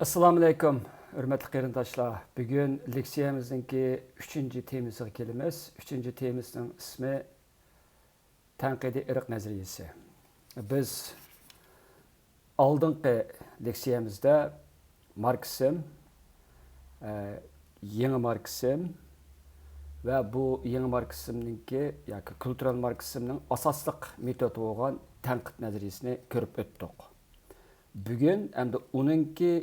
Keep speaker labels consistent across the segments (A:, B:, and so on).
A: Assalamu alaykum, hürmetli qarindoshlar. Bugun leksiyamizdagi 3-chi temasiga kelamiz. 3-chi temasining ismi tanqidiy irq nazariyasi. Biz oldingi leksiyamizda Marksizm, yangi Marksizm va bu yangi Marksizmningki yoki kultural Marksizmning asosliq metodi bo'lgan tanqid nazariyasini ko'rib o'tdik. Bugun endi uningki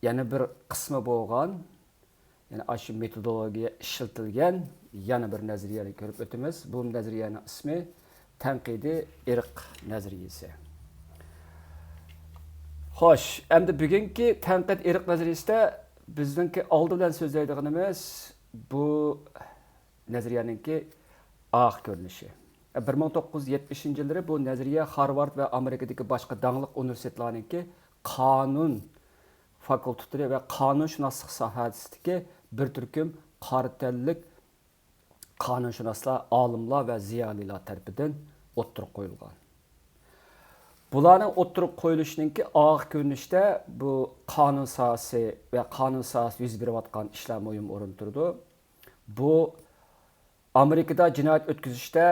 A: yana bir qismi bo'lgan, yani aşı metodologiya ishlatilgan yana bir nazariyani ko'rib o'tamiz. Bu nazariyaning ismi tanqidiy irq nazariyasi. Xo'sh, endi bugungi tanqid irq nazariyasida bizningki oldi bilan so'zlaydiganimiz bu nazariyaningki oq ko'rinishi. 1970-yillarda bu nazariya Harvard va Amerikadagi boshqa dangliq universitetlarningki qonun fakultetlari ve kanunshunoslik sohasidagi bir turkum qaritellik kanunshunoslar, olimlar ve ziyolilar tarafidan o'ttirib qo'yilgan. Bularning o'ttirib qo'yilishininki og'ir ko'rinishda bu qonun sohasi ve qonun sohasida yuz berayotgan ishlar muhim o'rin turdi. Bu Amerikada jinoyat o'tkazishda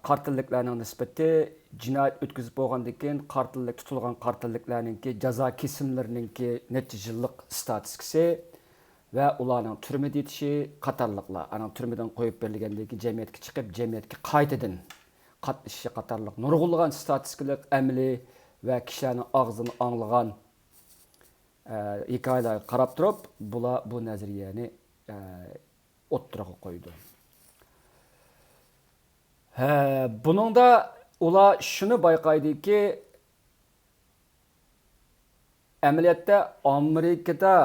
A: qartilliklarning nisbati jinoyat o'tkazib bo'lgandan keyin tutilgan qartilliklarningki jazo kesimlarininki necha yillik statistikasi va ularning turmada yetishi qatorliqlar. Ana turmadan qo'yib berilgandan keyin jamiyatga chiqib, jamiyatga qaytadan qatnashishi qatorliq nurg'unlagan statistikalik amaliy va kishilarning og'zini anglagan hikoyalarga qarab turib, bular bu nazariyani o'ttiraga qo'ydi. Buningda ular shuni bayqaydiki, amaliyotda Amerikada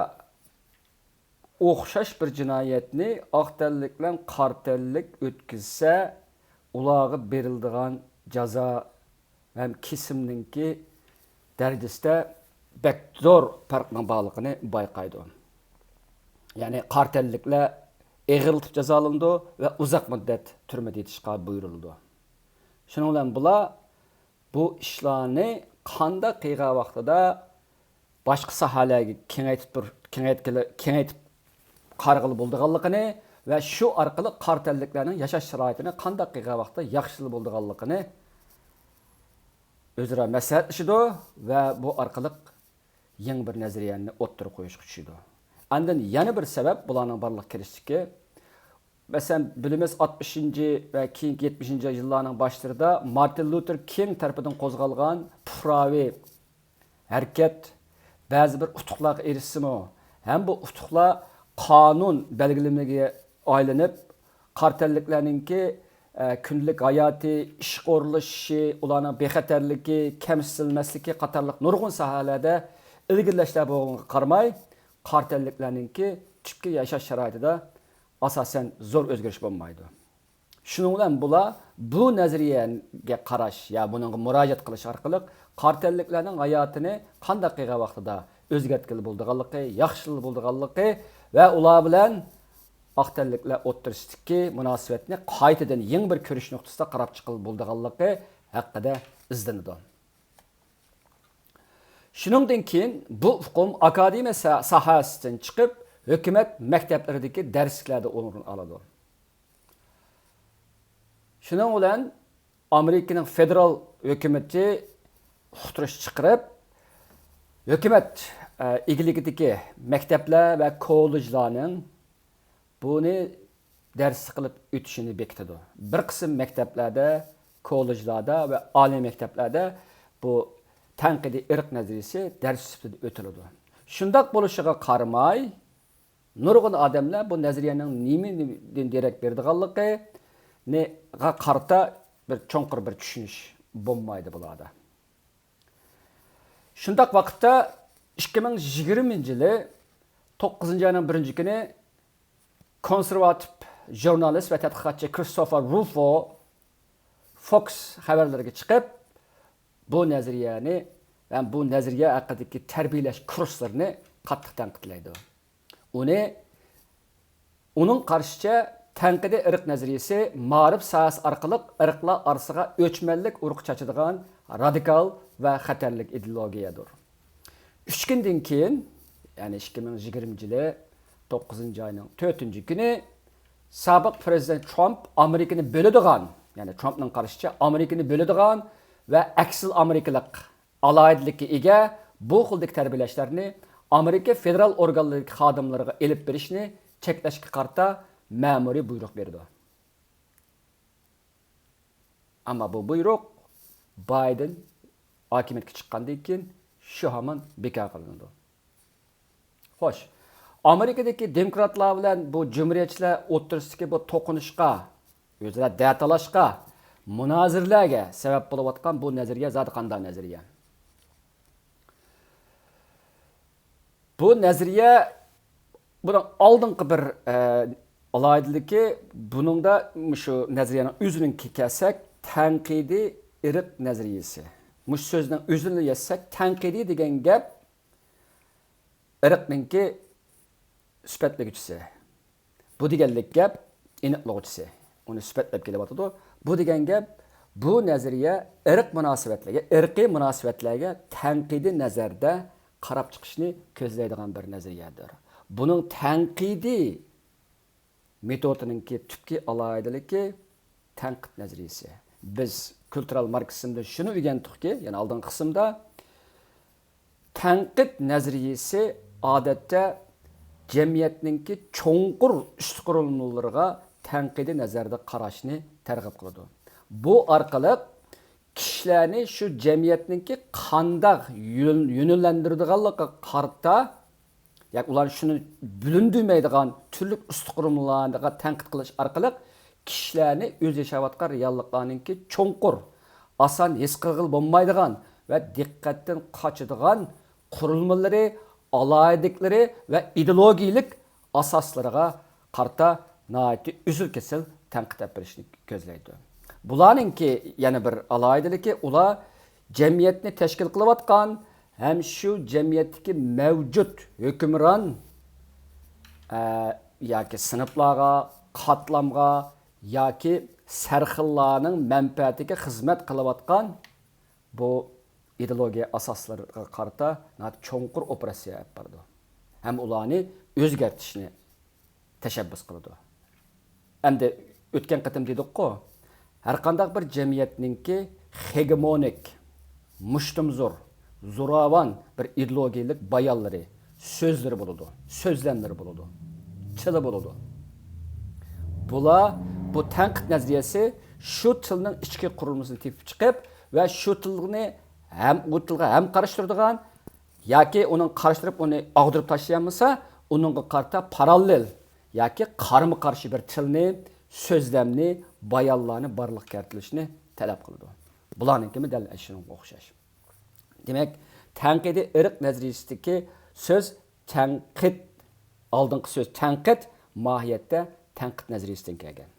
A: o'xshash bir jinoyatni oqtallik bilan qartellik o'tkazsa, ularga beriladigan jazo ham kesimninki darajasida bek zo'r farqning borligini bayqaydi. Ya'ni qartelliklar eg'iltib jazolandı ve uzak müddet türmede yetişqa buyuruldu. Şunun bilan bular bu ishlarni qanday qilgan vaqtida boshqa sohalarga kengaytib qarg'ili bo'lganligini va shu orqali qartelliklarning yashash sharoitini qanday qilgan vaqtda yaxshi bo'lganligini o'zaro maslahatlashadi va bu orqali yangi bir nazariyani o'ttirib qo'yishga tushadi. Andan yana bir sebep bularning barliq kirishdiki, mesela bilimiz 60. ve 70. yıllarının başlarında Martin Luther King tarafından qo'zg'algan pufraviy hareket bazı bir utuqlarga erishsimi, hem bu utuqlar qonun belgilemege aylanib, qartelliklarninki kunlik hayati, ish qo'riqishi, ularning bexatarligi, kamsitilmasligi qatorliq nurg'un sohalarda ilgirlashlar bo'lganiga qaramay, qartelliklarninki tibki yashash sharoitida asasen zor o'zgarish bo'lmaydi. Shuning bilan bular bu nazariyaga qarash, ya bunga murojaat qilish orqali qartelliklarning hayotini qanday qilgan vaqtida o'zgartkili bo'lganligi, yaxshi bo'lganligi va ular bilan aqtalliklar o'ttirishdagi munosabatni qaytadan yangi bir ko'rish nuqtasida qarab chiqilib bo'lganligi haqida izlanadi. Shuningdan keyin bu hukm akademiya sohasidan chiqib hükümet mekteplerideki dersliklerde o'rin oladi. Şunun bilan Amerika'nın federal hükümeti uqtirish chiqarib, hükümet egiligidagi mektepler ve kollejlarning buni ders qilib o'tishini bekitadi. Bir qism maktablarda, kollejlarda ve oliy maktablarda bu tanqidiy irq nazariyasi ders sifatida o'tiladi. Shundoq bo'lishiga qaramay, nurg'un odamlar bu nazariyaning nimadan derak berdiganligiga qarata bir cho'nqir bir tushunish bo'lmaydi bularda. Shundoq vaqtda 2020-yili 9-oyning 1-kuni konservativ jurnalist ve tadqiqotchi Christopher Rufo Fox xabarlariga chiqib, bu nazariyani va bu nazariya haqidagi tarbiyalash kurslarini qattiq tanqidlaydi. Onun qarşıca tanqidiy irq nazariyasi ma'rif sohasi orqali irqlar orasiga o'chmanlik urug' chachadigan radikal ve xatarlik ideologiyadir. 3 gündən keyin, yəni 2020-ci 9-cu ayının 4-cü günü sobiq prezident Trump Amerikani bölüdigan, yəni Trumpның qarşıça Amerikani bölüdigan və aksil Amerikalik alayidlikka ega bu xildagi tarbiyalashlarni Amerika federal organlari xodimlariga elib berishni cheklashga qarta ma'muriy buyruq berdi. Ammo bu buyruq Biden hokimiyatga chiqqandan keyin shu hamon bekor qilindi. Xo'sh, Amerikadagi demokratlar bilan bu jumhuriyatchilar o'rtasidagi bu to'qinishga, o'zaro datalashga, munozirlarga sabab bo'layotgan bu nazariya zot qanday nazariya? Bu nazariya bunun oldingi bir alayidligi, buningda shu nazariyaning o'zini kelsak, tanqidiy irq nazariyasi. Mush so'zning o'zini yazsak, tanqidiy degan gap irqninki sifatlaguchisi. Bu deganlik gap aniqlovchisi. Uni sifatlab kelyapti. Bu degan gap bu nazariya irq munosabatlarga, irqiy munosabatlarga tanqidiy nazarda qarab chiqishni ko'zlaydigan bir nazariyadir. Buning tanqidiy metodininki tubki alayidligi tanqid nazariyasi. Biz kultural marksizmda shuni o'rgandikki, ya'ni oldingi qismda tanqid nazariyasi odatda jamiyatninki cho'nqur ish qurilmalariga tanqidiy nazarda qarashni targ'ib qiladi. Bu orqali kishilarni shu jamiyatninki qanday yo'naltiradiganligiga qarta, yoki ular shuni bilindirmaydigan turli istiqroqlarga tanqid qilish orqali kishilarni o'z yashayotgan realliklarninki cho'nqur, oson his qilg'il bo'lmaydigan va diqqatdan qochadigan qurilmalari, alayidliklari va ideologiyalik asoslariga qarta nihoyatda uzil-kesil tanqid berishni ko'zlaydi. Bularninki yana bir alayidligi, ular jamiyatni tashkil qilayotgan ham shu jamiyatdagi mavjud hukmron yoki sinflarga, qatlamga yoki sarxillarning manfaatiga xizmat qilayotgan bu ideologiya asoslariga qarta cho'nqur operatsiya olib bordi. Ham ularni o'zgartirishni tashabbus qildi. Endi o'tgan qatim dedik-ku, har qanday bir jamiyatninki hegemonik, mushtumzor, zo'ravon bir ideologiyalik bayonlari, so'zlari bo'ladi, so'zlamlari bo'ladi, tili bo'ladi. Bular bu tanqid nazariyasi shu tilning ichki qurilmasini tepib chiqib va shu tilni ham u tilga ham qarashtiradigan yoki uning qarashtirib uni og'dirib tashlayanmasa, uningga qarta parallel yoki qarama-qarshi bir tilni, so'zlamni, bayonlarni barliq keltirishni talab qiladi. Bularninki dal shunga o'xshash. Demak, tanqidiy irq nazariyasidagi so'z tanqid, oldingi so'z tanqid mohiyatda tanqid nazariyasidan kelgan.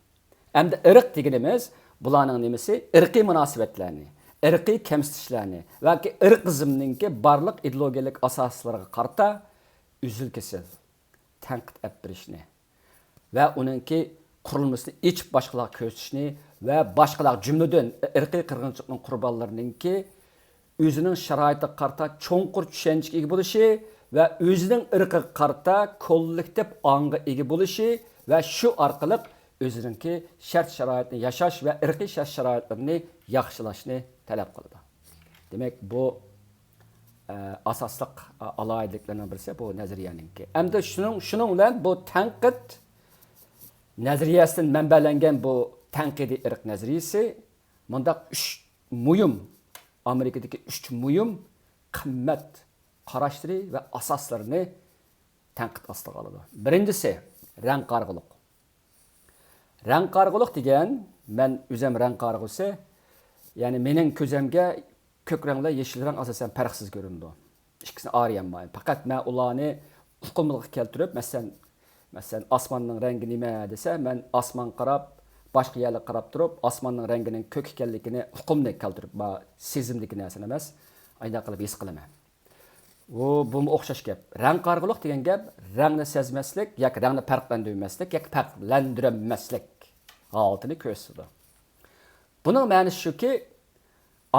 A: Endi irq deganimiz bularning nimasi? Irqiy munosabatlarni, irqiy kamsitishlarni va irqizmninki barliq ideologiyalik asoslariga qarta uzil-kesil tanqid olib berishni va uningki qurilmasini ichib boshqalar ko'rsatishni va boshqalar jumladan irqiy qirg'inchilikning qurbonlarininki o'zining sharoitiga qarta cho'nqur tushunchaga ega bo'lishi va o'zining irqiga qarta kollektiv ongga ega bo'lishi va shu orqali o'zininki shart sharoitni yashash va irqiy shart sharoitlarini yaxshilashni talab qildi. Demak, bu asosliq alayidliklardan birisi bu nazariyaninki. Endi shuning bilan bu tanqid nazariyasidan manbalangan bu tanqidiy irq nazariyasi bunda 3 muhim Amerikadagi 3 muhim qimmat qarashlari va asoslarini tanqid ostiga oladi. Birinchisi rang qarg'uliq. Rang qarg'uliq degan, men o'zim rang qarg'usi, ya'ni mening ko'zimga ko'k ranglar, yeshil rang asosan farqsiz ko'rindi. Ikkisini ayirmayman. Faqat men ularni uqumliq keltirib, masalan osmonning rangi nima desa, men osmon qarab, boshqa yerga qarab turib, osmonning rangining ko'k ekanligini uqumni keltirib, ma sezimdagi narsani emas, ayda qilib his qilaman. Bu o'xshash gap. Rang qarg'uliq degan gap rangni sezmaslik yoki rangni farqlandirmaslik yoki farqlandirmaslik holatini ko'rsatadi. Buning ma'nosi shuki,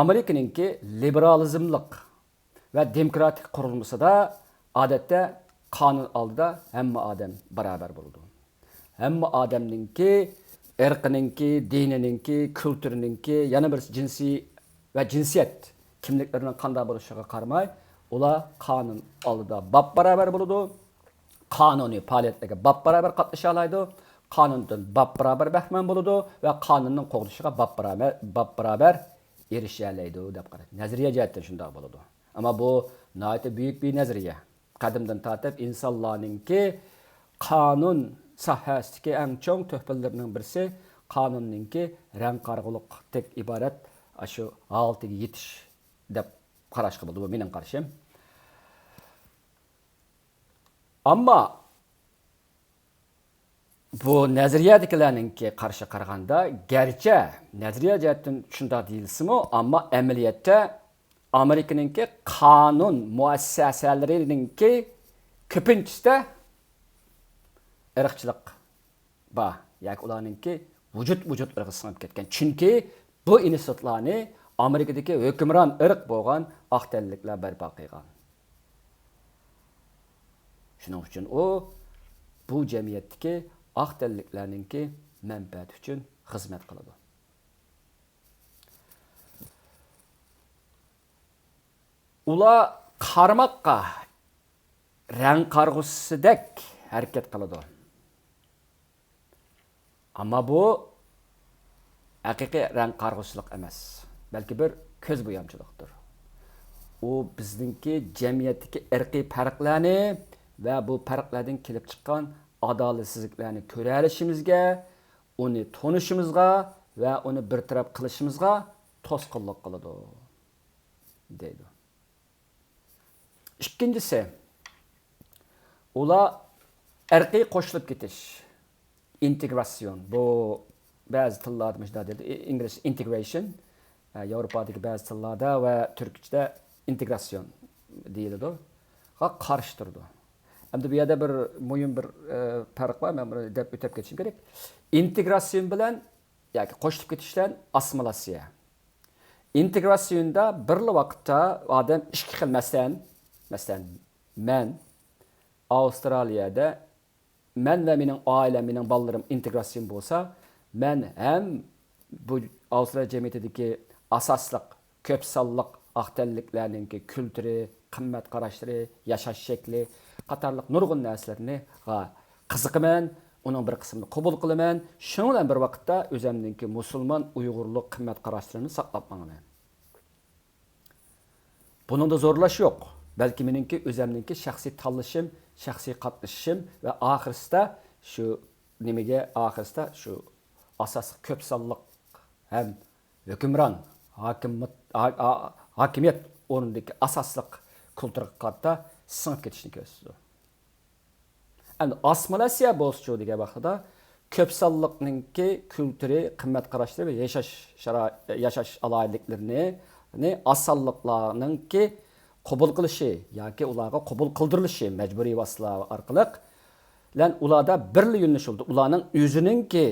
A: Amerikaninki liberalizmlik ve demokratik kurulmasida adette kanun aldıda hamma adam beraber buldu. Hamma adamninki, ırkıninki, dinininki, kültürüninki, yana bir cinsi ve cinsiyet kimliklerinin kanda buluşuğa karmay, ola kanun aldıda bab beraber buldu. Kanuni faaliyetlerge bab beraber katlaşa alaydı. Kanundan bab beraber bahman buludu ve kanunun qoğuluşuğa bab beraber erişerleydi dep qaraydı. Nazariye jihatdan şunday buludu. Ama bu nayete büyük bir nazariye. Qadimdan tartib insanlarninki kanun sahasidagi eng cho'ng töhfellerinin birisi kanunninki rang qarg'uliq tek ibaret shu holatiga yetish deb qarashga bo'ldi. Bu mening qarashim. Ama bu nazariyadagilarninki qarshi qaraganda gerçi nazariya jihatdan shunday deyilsimi, ama amaliyotda Amerikaninki kanun muassasalarininki ko'pinchisida irqchilik bor. Yoki ularninki vujud irqi singib ketgan. Chunki bu institutlarni Amerikadagi hukmron irq bo'lgan aqtalliklar barpo qilgan. Shuning uchun u bu jamiyatdagi aqtalliklarninki manfaati uchun xizmat qiladi. Ular qarmoqqa rang qarg'usidek harakat qiladi. Ama bu haqiqiy rang qarg'usilik emas, balki bir ko'z bo'yamchilikdir. U bizningki jamiyatdagi irqiy farqlarni ve bu farqlardan kelib chiqqan adolatsizliklarni ko'ra olishimizga, uni tonishimizga ve uni bartaraf qilishimizga to'sqinlik qiladi deydi. İkincisi, ular irqiy qo'shilib ketish, integrasyon. Bu bazı tillarda müşahede edildi. İngiliz integration, Avrupa'daki bazı tillarda ve Türkçe'de integrasyon deyildi. Karıştırdı. Hem de bir yerde bir mühim bir fark var. Ben bunu ötep geçeyim gerek. İntegrasyon bilen, yani qo'shilib ketishdan assimilasiya. Integrasyonda birli vaqtda adam ikki xil masalan men Avustraliyada men ve mening ailem, mening ballarım integrasyon bo'lsa, men hem bu Avstraliya jamiyatidagi asosliq ko'p sonliq aqtalliklarninki kültürü, qimmat qarashlari, yashash shakli qatorliq nurg'un narsalarni qiziqaman, uning bir qismini qabul qilaman. Shuning bilan bir vaqtda o'zimninki musulmon, uyg'urlik qimmat qarashlarini saqlab qolaman. Buningda zo'rlash yo'q. Balki meningki o'zimninki shaxsiy tanlashim, shaxsiy qatnashishim ve oxirsida shu nimaga oxirsida shu asosiy ko'p sonliq ham hukmron hokimiyat o'rnidagi asosliq kulturga qarata singib ketishni ko'rsatdi. Endi assimilasiya bo'lsa degan vaqtida ko'p sonliqninki kulturi, qimmat qarashlari ve yashash alayliklarini asonliqlarninki qabul qilishi yoki ularga qabul qildirilishi majburiy vositalar orqali lan ularda birli yo'nalish bo'ldi. Ularning o'zininki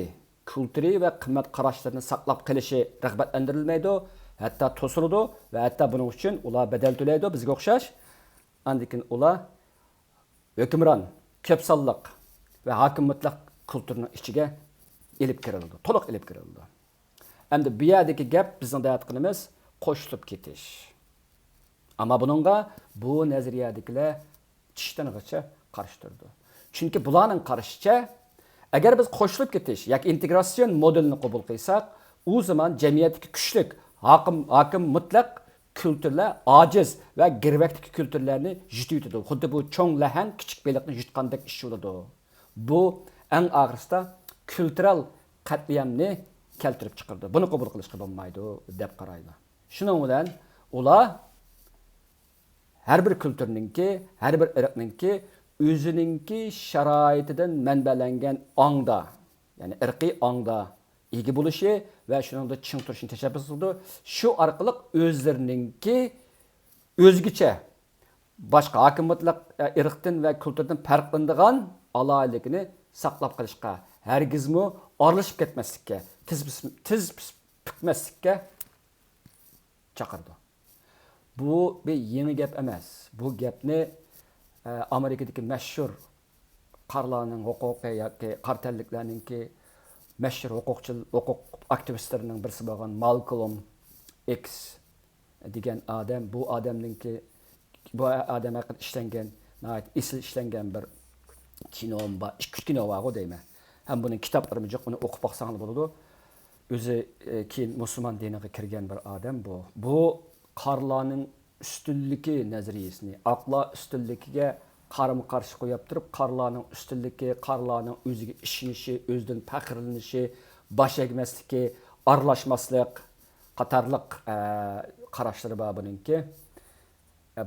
A: kültürü ve qimmat qarashlarini saqlab qilishi rag'batlantirilmaydi, hatto to'siladi ve hatta buning uchun ular bedel to'laydi bizga o'xshash. Andikin ular hukmron, ko'p sonliq ve hokim mutlaq kulturning ichiga elib kirildi, to'liq elib kirildi. Endi bu yerdagi gap bizning deyotganimiz qo'shilib ketish. Ama bununla bu nazariyadagilar tishdang'icha qarshi turdi. Chunki bularning qarashicha, agar biz qo'shilib ketish yoki integrasyon modelini qabul qilsak, u zaman jamiyatdagi kuchlik, hokim mutlaq kültürler aciz ve girvaktaki kültürlerini jutuydu. Xuddi bu cho'ng lahan kichik beliqni jutgandek ish bo'ladi. Bu eng og'irida kültürel qatliamni keltirib chiqardi. Buni qabul qilishga bo'lmaydi deb qaraydi. Shuning bilan ular her bir kültürninki, her bir irqninki o'zininki sharoitidan manbalangan ongda, ya'ni irqiy ongda ega bo'lishi ve shuningda ching turishni tashabbus qildi. Shu orqali o'zlarininki o'zgacha boshqa hokimiyatlik irqdan va kulturdan farqlanadigan alayligini saqlab qolishga, hargizmi aralashib ketmaslikka, tiz bitmaslikka chaqirdi. Bu bir yeni gap emas. Bu gapni Amerikadagi mashhur qarlarning huquqi yoki qartelliklarninki mashhur huquq aktivistlarining birisi bo'lgan Malcolm X degan odam, bu odamninki bu odam haqida ishlangan, esil ishlangan bir kino var, ikki kino var deyman. Hem bunun kitaplarımız yo'q, buni o'qib baqsangiz bo'ladi. O'zi keyin musulmon diniga kirgan bir odam bu. Bu qarlarning ustunligi nazariyasini, aqla ustunligiga qarama qarshi qo'yib turib, qarlarning ustunligi, qarlarning o'ziga ishonishi, o'zidan faxrlanishi, bosh egmasligi, aralashmaslik qatorliq qarashlari bor buningki.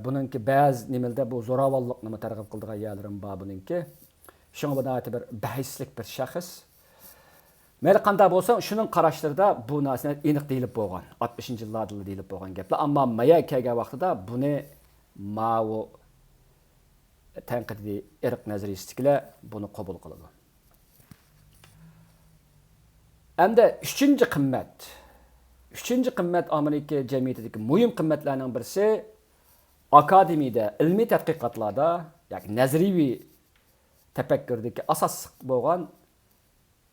A: Buningki ba'zi nimalda bu zo'ravonlikni targ'ib qildigan yerlarim bor buningki. Şuna buna bir bahislik bir şahıs. Meyli qanda bolsa, şunun qarashlarida bu narsani aniq deyilib bo'lgan. 60-yillarda deyilib bo'lgan gaplar. Ammo maya kelgan vaqtida buni ma'u tanqidiy irq nazariyasidagilar buni qabul qiladi. Endi 3-qimmat. 3-qimmat Amerika jamiyatidagi muhim qimmatlarning birisi akademiyada, ilmiy tadqiqotlarda, yoki nazariy tefekkürdeki asas bo'lgan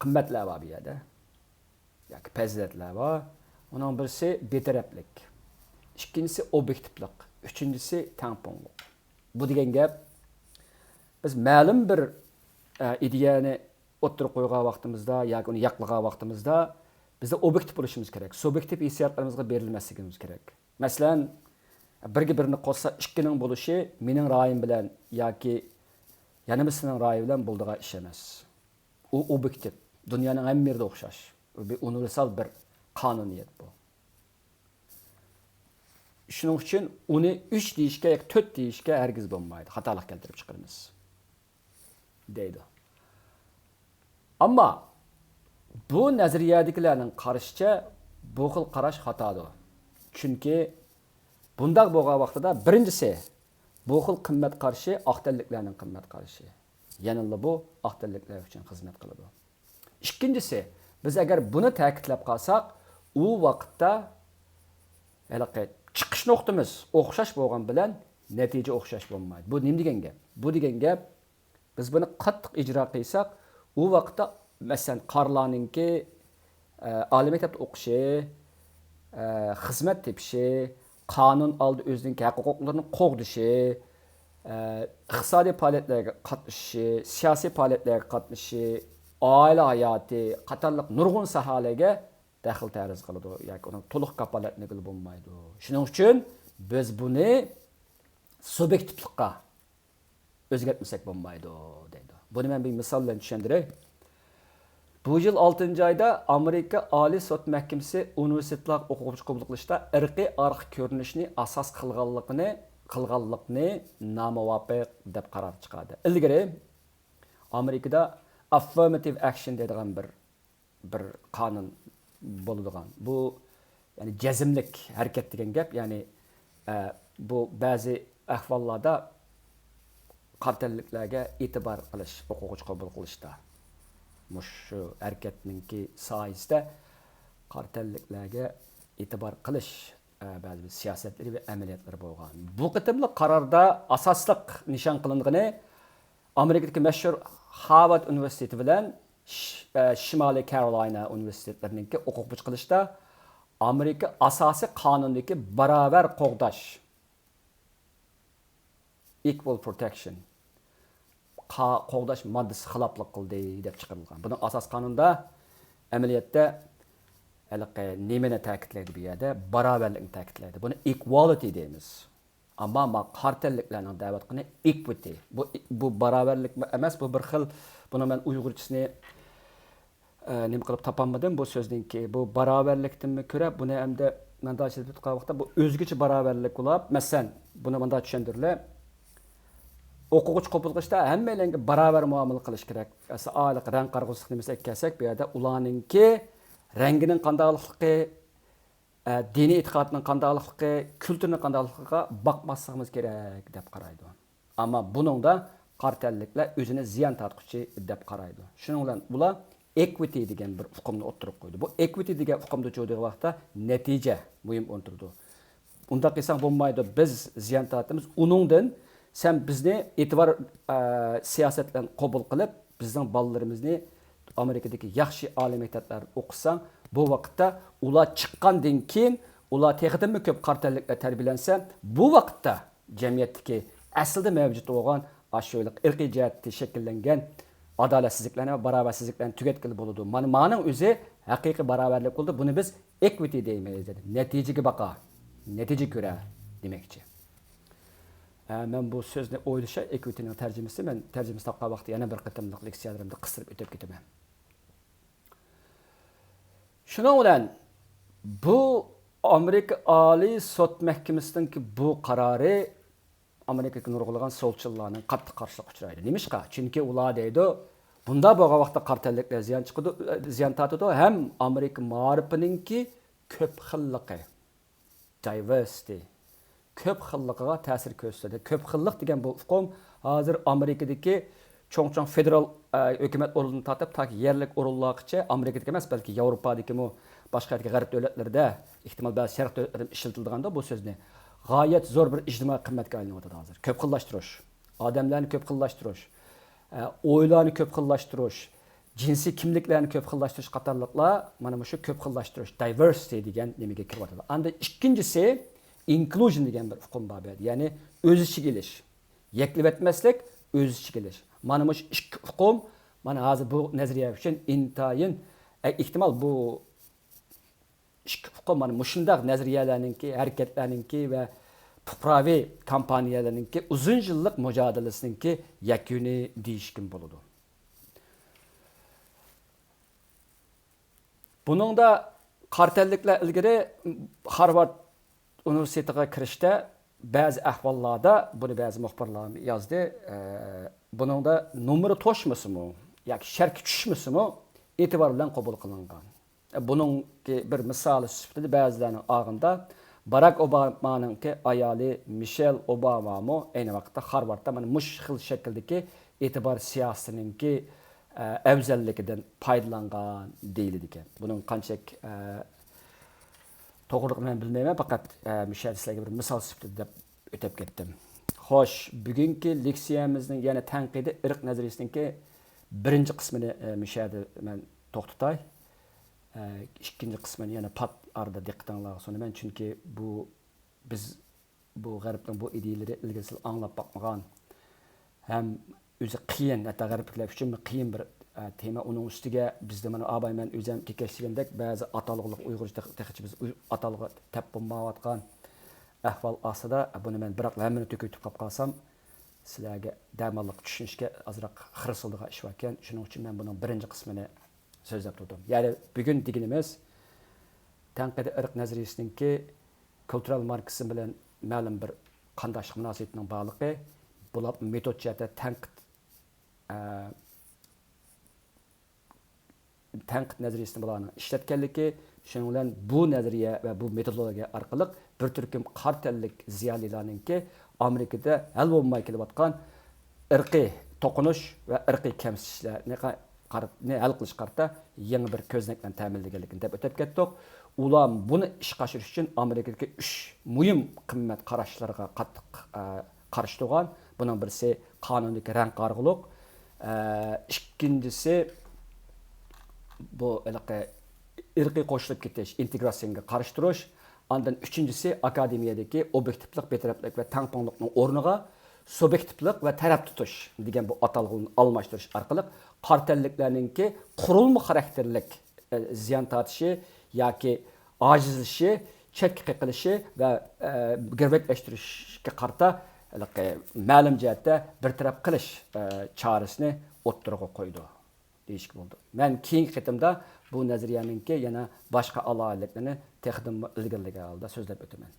A: qimmatlar var bu yerda. Yoki fazilatlar var. Onun birisi betaraflik. İkincisi obyektivlik. Üçüncüsü tangponlik. Bu degan gap biz ma'lum bir ideyani o'ttirib qo'ygan vaqtimizda yoki uni yaqlagan vaqtimizda bizda obyektiv bo'lishimiz kerak. Subyektiv hissiyotlarimizga berilmasligimiz kerak. Masalan, birga birini qo'shsa ikkining bo'lishi mening ra'yim bilan yoki yani bizning ra'yi bilan bo'ldigan ish emas. U obyektiv. Dunyoning hamma yerida o'xshash. Bu bir universal bir qonuniyat bu. Shuning uchun uni 3 deyishga yoki 4 deyishga hargiz bo'lmaydi. Xatolik keltirib chiqaramiz. Deydi. Ammo bu nazariyadagilarning qarashicha bu xil qarash xatodir. Chunki bundaq bo'lgan vaqtida birinchisi bu xil qimmat qarshi aqtalliklarning qimmat qarashi. Yanılla bu aqtalliklar uchun xizmat qiladi. İkincisi, biz agar buni ta'kidlab qolsak, u vaqtda chiqish nuqtamiz o'xshash bo'lgan bilan natija o'xshash bo'lmaydi. Bu nima degan gap? Bu degan gap biz buni qattiq ijro qilsak, u vaqtda masalan qarlarninki oliy maktabda o'qishi, xizmat tepishi, qonun oldi o'zining huquqlarini qo'g'dishi, iqtisodiy faoliyatlarga qatnashishi, siyosiy faoliyatlarga qatnashishi, oila hayoti, qatorliq nurg'un sohalarga daxl ta'riz qiladi yoki uning to'liq kafolatini qilib bo'lmaydi. Shuning uchun biz buni subyektivlikqa o'zgartmasak bo'lmaydi deydi. Buni men bir misol bilan tushuntiray. Bu yil 6-oyda Amerika Oliy sud mahkamasi universitetlar o'quvchi qabul qilishda irqiy arq ko'rinishni asos qilganlikni nomuvofiq deb qaror chiqardi. Ilgari Amerikada affirmative action deydigan bir qonun bo'ladigan. Bu yani jazmlik harakat degan gap, ya'ni bu ba'zi ahvollarda qartalliklarga e'tibor qilish, o'quvchi qabul qilishda shu harakatninki soyasida qartalliklarga e'tibor qilish ba'zi siyosatlari va amaliyotlari bo'lgan. Bu qitimli qarorda asosliq nishon qilingani Amerikadagi mashhur Harvard universiteti bilan Shimoliy Carolina universitetlarininki o'quvchi qilishda Amerika asosiy qonunidagi barobar qo'g'dash, equal protection qo'g'dash moddasi xiloflik qildi deb chiqarilgan. Buning asos qonunda amaliyotda nimani ta'kidlaydi bu yerda? Barobarlikni ta'kidlaydi. Buni equality deymiz. Ammo qartalliklarning da'vat qilgan equity. Bu barobarlik emas, bu bir xil, buni men uyg'urchasini nima qilib topolmadim bu so'zningki. Bu barobarlikdan ko'ra buni hamda menda aytib o'tgan vaqtda bu o'zgacha barobarlik bo'lib, masalan, buni menda tushuntirlar. O'quvchi qabul qilishda hammalarga barobar muomala qilish kerak. Asoliq rang qarg'usiq demasak kelsak, bu yerda ularningki rangining qandaylikligi, diniy e'tiqodining qandaylikligi, kulturning qandayligiga boqmasligimiz kerak deb qaraydi. Ammo buningda qartalliklar o'zini ziyon tortquchi deb qaraydi. Shuning bilan ular equity degan bir hukmni o'ttirib qo'ydi. Bu equity degan hukmda cho'digan vaqtda natija muhim o'ntirdi. undaq qilsang bo'lmaydi. Biz ziyon tortamiz. Uningdan sen bizni e'tibor siyosatdan qabul qilib, bizning bolalarimizni Amerikadagi yaxshi oliy maktablarda o'qisang, bu vaqtda ular chiqqandan keyin ular texnikmi ko'p qartalliklar tarbiyalansa, bu vaqtda jamiyatdagi aslida mavjud bo'lgan ashyolik irqiy jihatda shakllangan adolatsizliklarni va barobarsizliklarni tugatgili bo'ladi. Mana o'zi haqiqiy barobarlik bo'ldi. Buni biz equity deymiz. Natijaga baqa, natija ko'ra demakchi. Men bu so'zni o'ylasha equityning tarjimasi, men tarjimasi topgan vaqtda yana bir qatimliq leksiyalarimda qistirib o'tib ketaman. Shuning bilan bu Amerika Oliy sud mahkamasining bu qarori Amerikaga nurg'ulagan solchillarning qattiq qarshilik uchraydi. Nimishqa? Chunki ular deydi, bunda bo'lgan vaqtda qartalliklar ziyon chiqadi, ziyon tortadi, ham Amerika ma'rifininki ko'p xilligi, diversity, ko'p xilligiga ta'sir ko'rsatadi. Ko'p xillik degan bu uqum hozir Amerikadagi cho'ng-cho'ng federal hukumat o'rnidan tortib, taki yerlik o'rinlargacha Amerikadagi emas, balki Yevropadagi boshqa g'arb davlatlarida, ehtimol ba'zi sharq davlatlarida ishlatilganda bu so'zni g'oyat zo'r bir ijtimoiy qimmatga aylanyapti hozir. Ko'p xillashtirish, odamlarni ko'p xillashtirish, o'ylarni ko'p xillashtirish, jinsiy kimliklarni ko'p xillashtirish qatorliqlar mana shu ko'p xillashtirish, diversity degan nimaga kiryapti. Endi ikkinchisi inclusion degan bir uqum bor. Ya'ni o'z ichiga kelish, yaklab etmaslik, o'z ichiga kelish. Mana shu ikki uqum mana hozir bu nazariya uchun intayin ehtimol bu uqum mana shundaq nazariyalarninki, harakatlarninki va fuqaroviy kompaniyalarninki uzun yillik mujodalasiningki yakuni deyishkim bo'ladi. Buningda qartalliklar ilgari Harvard universitetiga kirishda ba'zi ahvollarda buni ba'zi muxbirlar yozdi. Buningda numeri to'shmasimi yoki shark tushmasimi e'tibor bilan qabul qilingan. Bunun bir misali sifatida ba'zilarning og'inda Barack Obama'nın ayoli Michelle Obama ayni vaqtda Harvardda mana mush xil shakldagi e'tibor siyosatininki afzalligidan foydalangan deyiladi ekan. Bunun qanchalik to'g'riliqini men bilmayman, faqat Michelle sizlarga bir misol sifatida deb o'tib ketdim. Xo'sh, bugungi leksiyamizning yana tanqidi irq nazariyasiningki birinchi qismini Michelle men to'xtatay. İkinci kısmını yani pat arada diqqətinizə sunaman. Çünki biz bu Qərbdən bu ideyaları ilgili anlap baxmagan, hem özü qiyin, hatta Qərbliklər üçün qiyin bir tema. Onun üstüge bizde mana abay men özüm kekeştirgəndək bəzi atalıqlıq Uyğurca texniçi biz atalığı təp bulmayatqan ahval asıda bunu men biroq həmmini tökütüb qap qalsam sizlərə dəmallıq düşünüşkə azraq xırısıldığa iş varkən, şunun üçün men bunun birinci qismini sözləb tutdum. Yəni bugün deginimiz tanqidi irq nazariyasininki kultural marksizm bilan ma'lum bir qandoshlik munosabatining borligi, bular metod jihatda tanqid nazariyasini bularning ishlatganligi, shuning bilan bu nazariya va bu metodologiya orqali bir turkum qartallik ziyolilarninki Amerikada hal bo'lmay kelayotgan irqiy to'qinish va irqiy kamsitishlarni hal qilish qarta yangi bir ko'znakdan ta'minlaganligini deb o'tib ketdik. Ular buni ishga oshirish uchun Amerikadagi 3 muhim qimmat qarashlarga qattiq qarshi turgan. Buning birisi qonundagi rang qarg'uliq, ikkinchisi bu irqiy qo'shilib ketish, integratsiyaga qarshi turish, ondan uchinchisi akademiyadagi obyektivlik, betaraflik va tangponglikning o'rniga subyektivlik va taraf tutish degan bu atalg'ini almashtirish orqali qartalliklarninki qurilma xarakterlik ziyon tortishi yoki ojizlishi, chekka qilishi va g'irvaklashtirishga qarta ma'lum jihatda bir taraf qilish chorasini o'ttirg'a qo'ydi deyishki bo'ldi. Men keyingi qitimda bu nazariyaninki yana boshqa aloqalarni texnik ilgirliga oldi so'zlab o'taman.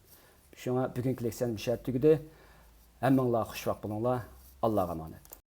A: Shunga bugungi leksiyamiz shu yerda tugadi. Hammanglar xushvaqt bo'linglar. Allohga emanet.